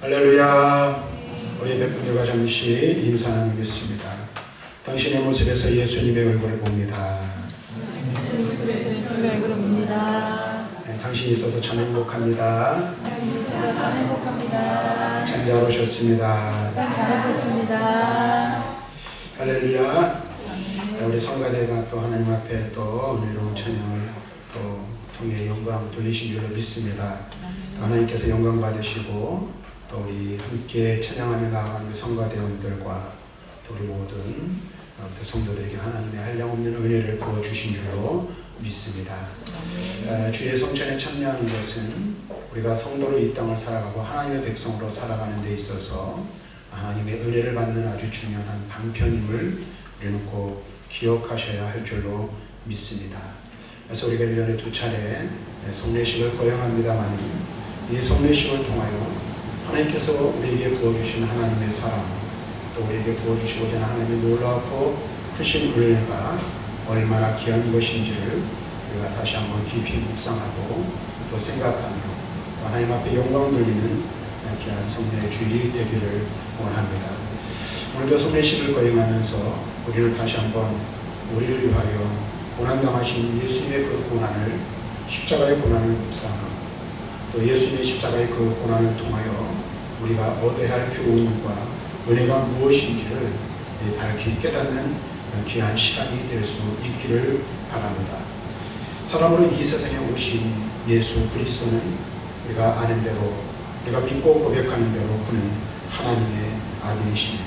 할렐루야. 우리 백분들과 잠시 인사 나누겠습니다. 당신의 모습에서 예수님의 얼굴을 봅니다. 네, 당신이 있어서 참 행복합니다. 참 잘 오셨습니다. 할렐루야. 우리 성가대가 또 하나님 앞에 또 은혜로운 찬양을 또 통해 영광 돌리신 줄로 믿습니다. 하나님께서 영광 받으시고 또 우리 함께 찬양하며 나아가는 우리 성가대원들과 또 우리 모든 성도들에게 하나님의 한량없는 은혜를 부어주신 줄로 믿습니다. 주의 성전에 참여하는 것은 우리가 성도로 이 땅을 살아가고 하나님의 백성으로 살아가는 데 있어서 하나님의 은혜를 받는 아주 중요한 방편임을 우리는 꼭 기억하셔야 할 줄로 믿습니다. 그래서 우리가 1년에 2차례 성례식을 거행합니다만 이 성례식을 통하여 하나님께서 우리에게 부어주신 하나님의 사랑, 또 우리에게 부어주시고자 하는 하나님의 놀랍고 크신 은혜가 얼마나 귀한 것인지를 우리가 다시 한번 깊이 묵상하고 또 생각하며 또 하나님 앞에 영광 돌리는 귀한 성례의 주일이 되기를 원합니다. 오늘도 성례식을 거행하면서 우리는 다시 한번 우리를 위하여 고난당하신 예수님의 그 고난을, 십자가의 고난을 묵상하고 또 예수님의 십자가의 그 고난을 통하여 우리가 얻어야 할 교훈과 은혜가 무엇인지를 밝히 깨닫는 귀한 시간이 될 수 있기를 바랍니다. 사람으로 이 세상에 오신 예수 그리스도는 우리가 아는 대로, 우리가 믿고 고백하는 대로 그는 하나님의 아들이십니다.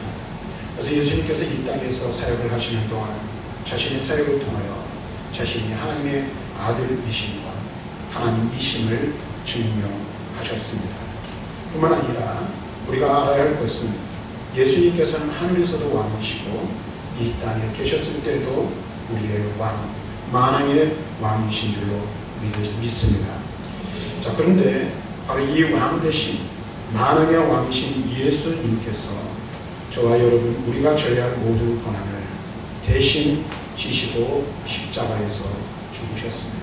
그래서 예수님께서 이 땅에서 사역을 하시는 동안 자신의 사역을 통하여 자신이 하나님의 아들이심과 하나님이심을 증명하셨습니다. 뿐만 아니라 우리가 알아야 할 것은 예수님께서는 하늘에서도 왕이시고 이 땅에 계셨을 때도 우리의 왕, 만왕의 왕이신 줄로 믿습니다. 자, 그런데 바로 이 왕 대신 만왕의 왕이신 예수님께서 저와 여러분, 우리가 져야 할 모든 고난을 대신 지시고 십자가에서 죽으셨습니다.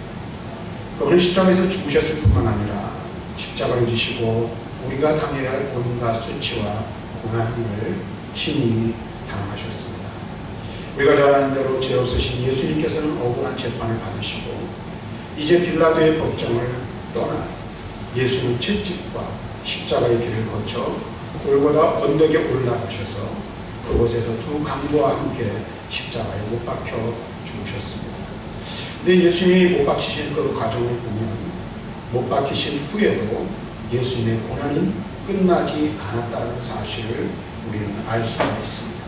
그분은 십자가에서 죽으셨을 뿐만 아니라 십자가를 지시고 우리가 당해야 할 온갖 수치와 고난을 친히 당하셨습니다. 우리가 잘 아는 대로 죄 없으신 예수님께서는 억울한 재판을 받으시고 이제 빌라도의 법정을 떠나 예수는 채찍과 십자가의 길을 거쳐 골고다 언덕에 올라가셔서 그곳에서 두 강도와 함께 십자가에 못 박혀 죽으셨습니다. 근데 예수님이 못 박히신 그 과정을 보면 못 박히신 후에도 예수님의 고난은 끝나지 않았다는 사실을 우리는 알 수가 있습니다.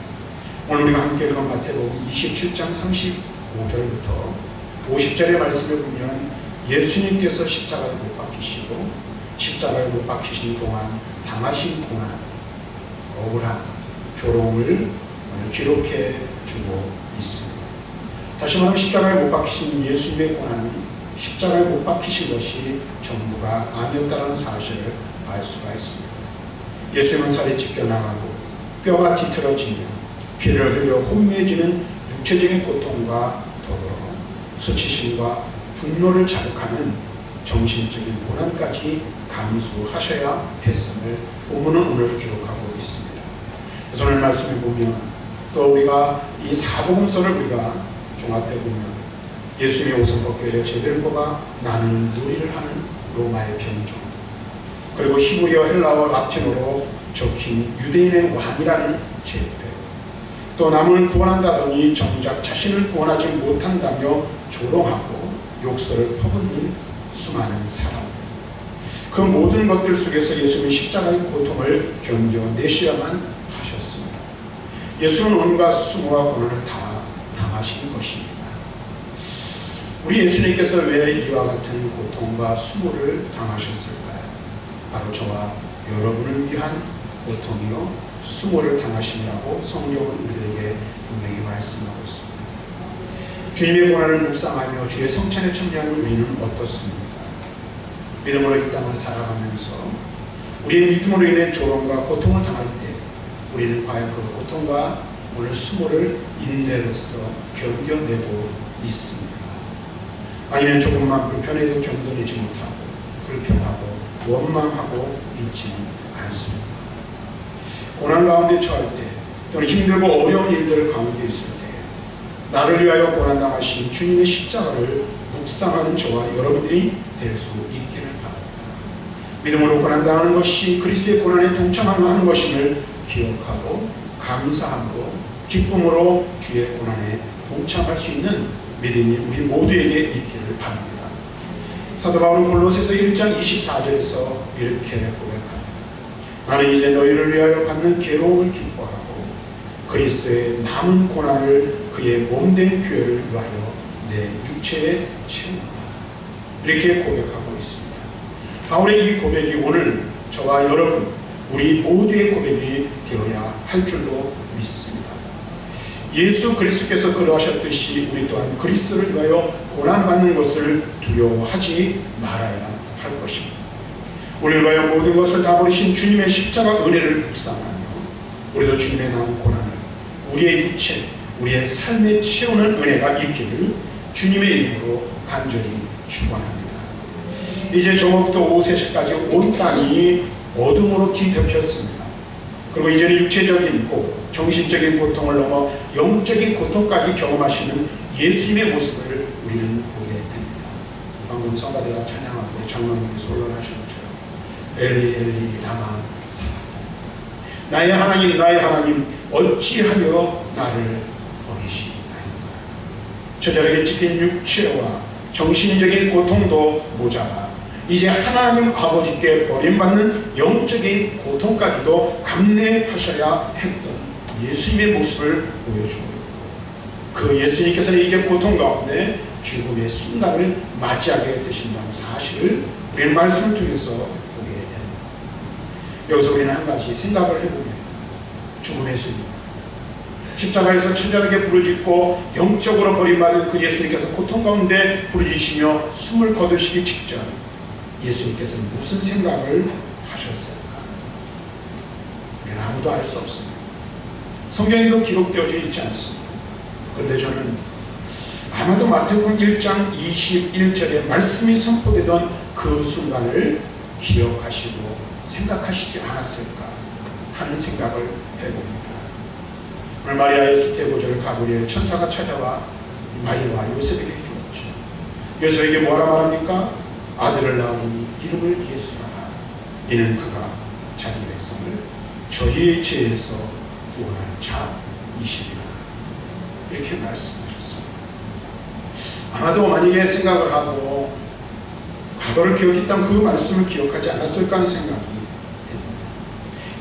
오늘 우리가 함께 읽은 마태복음 27장 35절부터 50절의 말씀을 보면 예수님께서 십자가에 못 박히시고 십자가에 못 박히신 동안 당하신 고난, 억울한 조롱을 기록해 주고 있습니다. 다시 말하면 십자가에 못 박히신 예수님의 고난은 십자가에 못 박히신 것이 전부가 아니었다는 사실을 알 수가 있습니다. 예수님은 살이 찢겨나가고 뼈가 뒤틀어지며 피를 흘려 혼미해지는 육체적인 고통과 더불어 수치심과 분노를 자극하는 정신적인 고난까지 감수하셔야 했음을 본문은 오늘 기록하고 있습니다. 그래서 오늘 말씀을 보면 또 우리가 이 사복음서를 우리가 종합해 보면 예수님의 옷을 벗겨져 제대를 뽑아 나는 놀이를 하는 로마의 편종, 그리고 히브리어, 헬라어, 라틴어로 적힌 유대인의 왕이라는 제패, 또 남을 구원한다더니 정작 자신을 구원하지 못한다며 조롱하고 욕설을 퍼붓는 수많은 사람들, 그 모든 것들 속에서 예수님은 십자가의 고통을 견뎌내셔야만 하셨습니다. 예수는 온갖 수고와 고난을 다 당하신 것입니다. 우리 예수님께서 왜 이와 같은 고통과 수고를 당하셨을까요? 바로 저와 여러분을 위한 고통이요 수고를 당하심이라고 성경은 우리에게 분명히 말씀하고 있습니다. 주님의 고난을 묵상하며 주의 성찬에 참여하는 우리는 어떻습니까? 믿음으로 이 땅을 살아가면서 우리의 믿음으로 인해 조롱과 고통을 당할 때 우리는 과연 그 고통과 오늘 수고를 인내로서 견뎌내고 있습니다. 아니면 조금만 불편해도 견뎌내지 못하고 불평하고 원망하고 있지는 않습니다. 고난 가운데 처할 때 또는 힘들고 어려운 일들 가운데 있을 때 나를 위하여 고난당하신 주님의 십자가를 묵상하는 저와 여러분들이 될 수 있기를 바랍니다. 믿음으로 고난당하는 것이 그리스도의 고난에 동참하는 것임을 기억하고 감사함으로 기쁨으로 주의 고난에 동참할 수 있는 믿음이 우리 모두에게 있기를 바랍니다. 사도 바울은 골로새서 1장 24절에서 이렇게 고백합니다. 나는 이제 너희를 위하여 받는 괴로움을 기뻐하고 그리스도의 남은 고난을 그의 몸된 교회를 위하여 내 육체에 채우노라. 이렇게 고백하고 있습니다. 바울의 이 고백이 오늘 저와 여러분 우리 모두의 고백이 되어야 할 줄로 믿습니다. 예수 그리스도께서 그러하셨듯이 우리 또한 그리스도를 위하여 고난받는 것을 두려워하지 말아야 할 것입니다. 우리를 위하여 모든 것을 다 버리신 주님의 십자가 은혜를 묵상하며 우리도 주님의 남은 고난을 우리의 육체, 우리의 삶에 채우는 은혜가 있기를 주님의 이름으로 간절히 축원합니다. 이제 저부터 오세시까지 온 땅이 어둠으로 뒤덮였습니다. 그리고 이제는 육체적인 정신적인 고통을 넘어 영적인 고통까지 경험하시는 예수님의 모습을 우리는 보게 됩니다. 방금 성가대가 찬양하고 장로님이 솔로하신 것처럼 엘리 엘리 라마 사박다니 나의 하나님 나의 하나님 어찌하여 나를 버리시나이까. 처절하게 찢긴 육체와 정신적인 고통도 모자라 이제 하나님 아버지께 버림받는 영적인 고통까지도 감내하셔야 했던 예수님의 모습을 보여주고 그 예수님께서는 이제 고통 가운데 죽음의 순간을 맞이하게 되신다는 사실을 우리는 말씀을 통해서 보게 됩니다. 여기서 우리는 한 가지 생각을 해보면 죽음의 순간 십자가에서 처절하게 부르짖고 영적으로 버림받은 그 예수님께서 고통 가운데 부르짖으시며 숨을 거두시기 직전 예수님께서는 무슨 생각을 하셨을까? 우리는 아무도 알 수 없습니다. 성경에도 기록되어져 있지 않습니다. 그런데 저는 아마도 마태복음 1장 21절에 말씀이 선포되던 그 순간을 기억하시고 생각하시지 않았을까 하는 생각을 해봅니다. 오늘 마리아의 수태보좌를 가보리에 천사가 찾아와 마리아와 요셉에게 주었죠. 요셉에게 뭐라 말합니까? 아들을 낳으니 이름을 예수라. 이는 그가 자기 백성을 저희의 죄에서 구원할 자이시리라. 이렇게 말씀하셨습니다. 아마도 만약에 생각을 하고 과거를 기억했던 그 말씀을 기억하지 않았을까 하는 생각이 듭니다.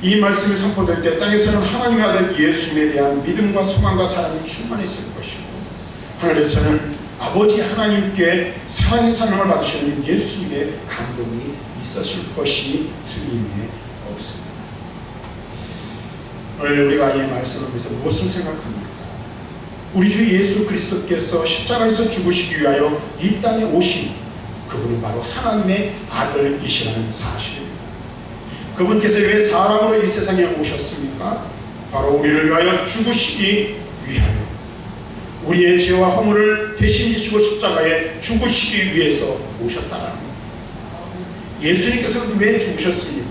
이 말씀이 선포될 때 땅에서는 하나님의 아들 예수님에 대한 믿음과 소망과 사랑이 충만했을 것이고 하늘에서는 아버지 하나님께 사랑의 사명을 받으시는 예수님의 감동이 있었을 것이 틀림이 없습니다. 오늘 우리가 이 말씀을 보면서 무엇을 생각합니까? 우리 주 예수 그리스도께서 십자가에서 죽으시기 위하여 이 땅에 오신 그분은 바로 하나님의 아들이시라는 사실입니다. 그분께서 왜 사람으로 이 세상에 오셨습니까? 바로 우리를 위하여 죽으시기 위하여 우리의 죄와 허물을 대신 지시고 십자가에 죽으시기 위해서 오셨다는 겁니다. 예수님께서 왜 죽으셨습니까?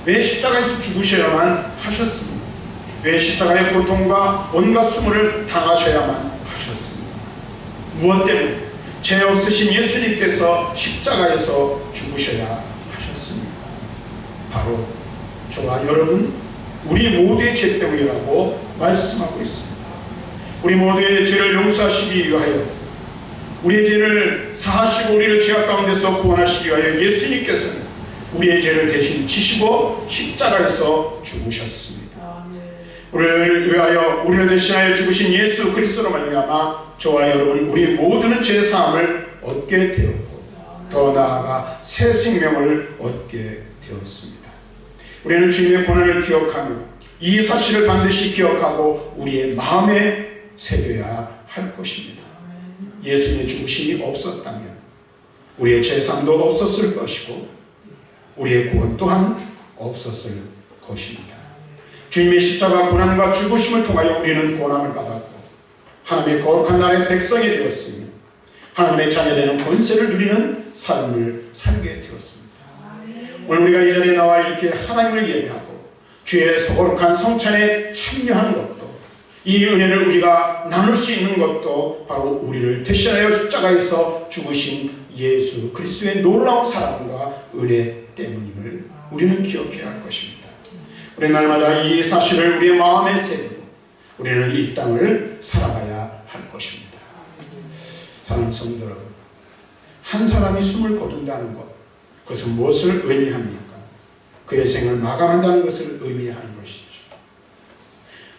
왜 십자가에서 죽으셔야만 하셨습니까? 왜 십자가의 고통과 온갖 수모를 당하셔야만 하셨습니까? 무엇 때문에? 죄 없으신 예수님께서 십자가에서 죽으셔야 하셨습니까? 바로 저와 여러분 우리 모두의 죄 때문이라고 말씀하고 있습니다. 우리 모두의 죄를 용서하시기 위하여 우리의 죄를 사하시고 우리를 죄악 가운데서 구원하시기 위하여 예수님께서는 우리의 죄를 대신 지시고 십자가에서 죽으셨습니다. 우리를 위하여 우리를 대신하여 죽으신 예수 그리스도로 말미암아 저와 여러분 우리 모두는 죄 사함을 얻게 되었고 더 나아가 새 생명을 얻게 되었습니다. 우리는 주님의 고난을 기억하며 이 사실을 반드시 기억하고 우리의 마음에 새겨야 할 것입니다. 예수님의 죽으심이 없었다면 우리의 죄사함도 없었을 것이고 우리의 구원 또한 없었을 것입니다. 주님의 십자가 고난과 죽으심을 통하여 우리는 고난을 받았고 하나님의 거룩한 나라의 백성이 되었으며 하나님의 자녀되는 권세를 누리는 삶을 살게 되었습니다. 오늘 우리가 이 자리에 나와 이렇게 하나님을 예배하고 주의 거룩한 성찬에 참여하는 것도, 이 은혜를 우리가 나눌 수 있는 것도 바로 우리를 대신하여 십자가에서 죽으신 예수 그리스도의 놀라운 사랑과 은혜 때문임을 우리는 기억해야 할 것입니다. 우리 날마다 이 사실을 우리의 마음에 새기고 우리는 이 땅을 살아가야 할 것입니다. 사랑하는 성도 여러분, 한 사람이 숨을 거둔다는 것, 그것은 무엇을 의미합니까? 그의 생을 마감한다는 것을 의미하는 것이죠.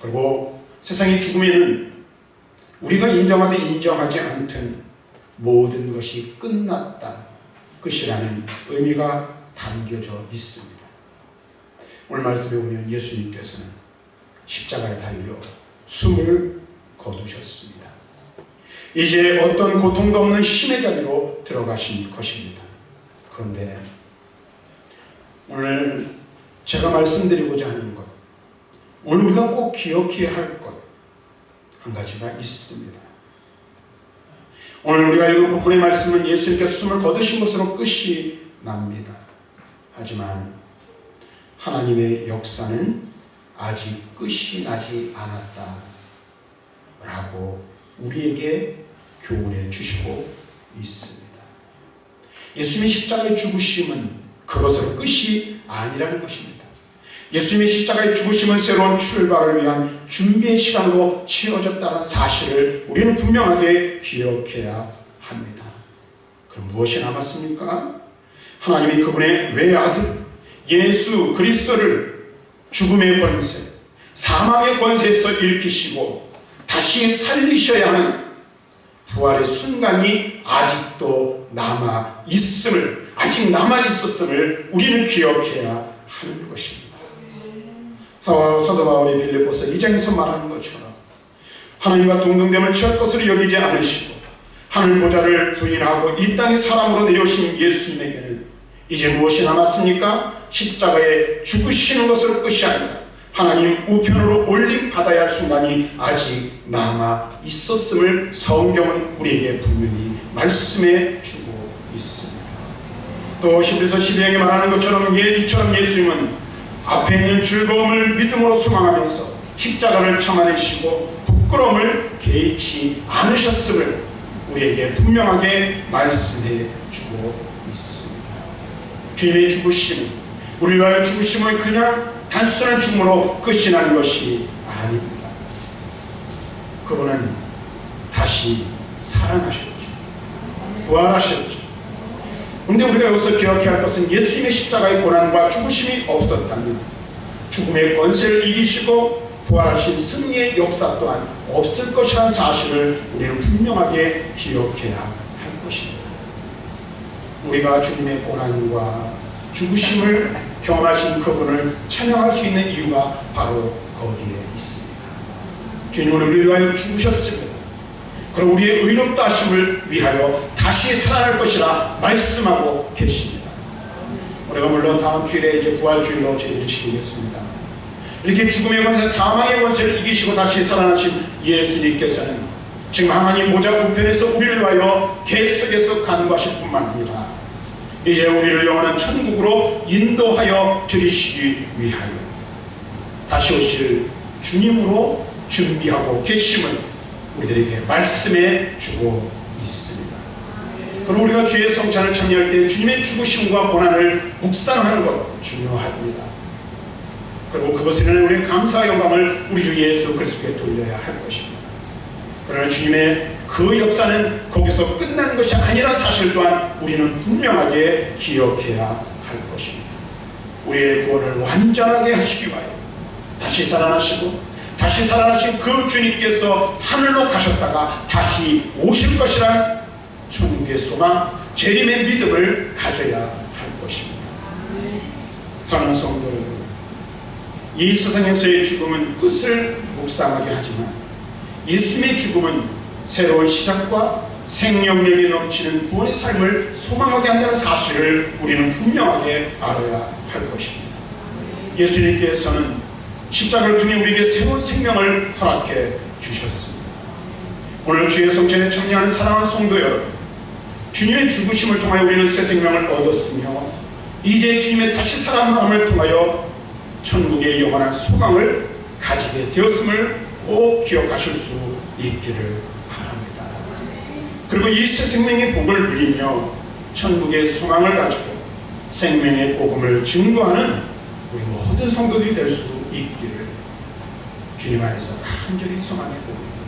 그리고 세상의 죽음에는 우리가 인정하든 인정하지 않든 모든 것이 끝났다, 끝이라는 의미가 담겨져 있습니다. 오늘 말씀에 보면 예수님께서는 십자가에 달려 숨을 거두셨습니다. 이제 어떤 고통도 없는 쉼의 자리로 들어가신 것입니다. 그런데 오늘 제가 말씀드리고자 하는 것, 오늘 우리가 꼭 기억해야 할 것 한 가지가 있습니다. 오늘 우리가 읽은 본문의 말씀은 예수님께서 숨을 거두신 것으로 끝이 납니다. 하지만 하나님의 역사는 아직 끝이 나지 않았다 라고 우리에게 교훈해 주시고 있습니다. 예수님의 십자가의 죽으심은 그것으로 끝이 아니라는 것입니다. 예수님의 십자가의 죽으심은 새로운 출발을 위한 준비의 시간으로 치러졌다는 사실을 우리는 분명하게 기억해야 합니다. 그럼 무엇이 남았습니까? 하나님이 그분의 외아들 예수 그리스도를 죽음의 권세, 사망의 권세에서 일으키시고 다시 살리셔야 하는 부활의 순간이 아직도 남아 있음을, 아직 남아 있었음을 우리는 기억해야 하는 것입니다. 사도 바울이 빌립보서 2장에서 말하는 것처럼 하나님과 동등됨을 취할 것으로 여기지 않으시고 하늘 보좌를 부인하고 이 땅에 사람으로 내려오신 예수님에게는 이제 무엇이 남았습니까? 십자가에 죽으시는 것으로 끝이 아니라 하나님 우편으로 올림 받아야 할 순간이 아직 남아 있었음을 성경은 우리에게 분명히 말씀해 주고 있습니다. 또 히브리서 12장에 말하는 것처럼 이처럼 예수님은 앞에 있는 즐거움을 믿음으로 소망하면서 십자가를 참아내시고 부끄러움을 개의치 않으셨음을 우리에게 분명하게 말씀해 주고 있습니다. 주님의 죽으심은, 우리를 위하여 죽으심은 그냥 단순한 죽음으로 끝이 나는 것이 아닙니다. 그분은 다시 살아나셨죠. 부활하셨죠. 그런데 우리가 여기서 기억해야 할 것은 예수님의 십자가의 고난과 죽으심이 없었다면 죽음의 권세를 이기시고 부활하신 승리의 역사 또한 없을 것이라는 사실을 우리는 분명하게 기억해야 할 것입니다. 우리가 주님의 고난과 죽으심을 경험하신 그분을 찬양할 수 있는 이유가 바로 거기에 있습니다. 주님은 우리를 위하여 죽으셨습니다. 그리고 우리의 의롭다 하심을 위하여 다시 살아날 것이라 말씀하고 계십니다. 우리가 물론 다음 주일에 이제 부활주일로 저희들이 지키겠습니다. 이렇게 죽음의 권세, 사망의 권세를 이기시고 다시 살아나신 예수님께서는 지금 하나님 보좌 우편에서 우리를 위하여 계속해서 간구하실 뿐만 아니라 이제 우리를 영원한 천국으로 인도하여 드리시기 위하여 다시 오실 주님으로 준비하고 계심을 우리들에게 말씀해 주고 있습니다. 그리고 우리가 주의 성찬을 참여할 때 주님의 죽으심과 고난을 묵상하는 것 중요합니다. 그리고 그것에 대한 우리의 감사와 영광을 우리 주 예수 그리스도께 돌려야 할 것입니다. 그러나 주님의 그 역사는 거기서 끝난 것이 아니라는 사실 또한 우리는 분명하게 기억해야 할 것입니다. 우리의 구원을 완전하게 하시기 위하여 다시 살아나시고 다시 살아나신 그 주님께서 하늘로 가셨다가 다시 오실 것이라는 천국의 소망, 재림의 믿음을 가져야 할 것입니다. 사랑하는 성도 여러분, 이 세상에서의 죽음은 끝을 묵상하게 하지만 예수님의 죽음은 새로운 시작과 생명력이 넘치는 구원의 삶을 소망하게 한다는 사실을 우리는 분명하게 알아야 할 것입니다. 예수님께서는 십자가를 통해 우리에게 새로운 생명을 허락해 주셨습니다. 오늘 주의 성찬에 참여하는 사랑하는 성도 여러분, 주님의 죽으심을 통하여 우리는 새 생명을 얻었으며 이제 주님의 다시 살아남음을 통하여 천국의 영원한 소망을 가지게 되었음을 꼭 기억하실 수 있기를 바랍니다. 그리고 이 새 생명의 복을 누리며 천국의 소망을 가지고 생명의 복음을 증거하는 우리 모든 성도들이 될 수 있기를 주님 안에서 간절히 소망해 봅니다.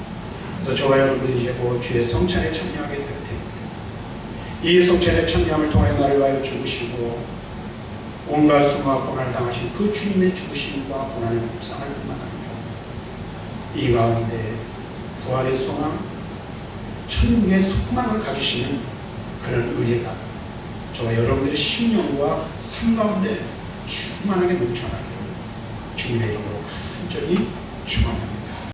그래서 저와 여러분들이 이제 곧 주의 성찬에 참여하게 될 테입니다. 이 성찬에 참여함을 통하여 나를 위하여 죽으시고 온갖 수모와 고난을 당하신 그 주님의 죽으심과 고난의 묵상을 뿐만 아니라 이 가운데 부활의 소망, 천국의 소망을 가지시는 그런 은혜가 저와 여러분들의 심령과 삶 가운데 충만하게 넘쳐나기를 주님의 이름으로 간절히 축원합니다.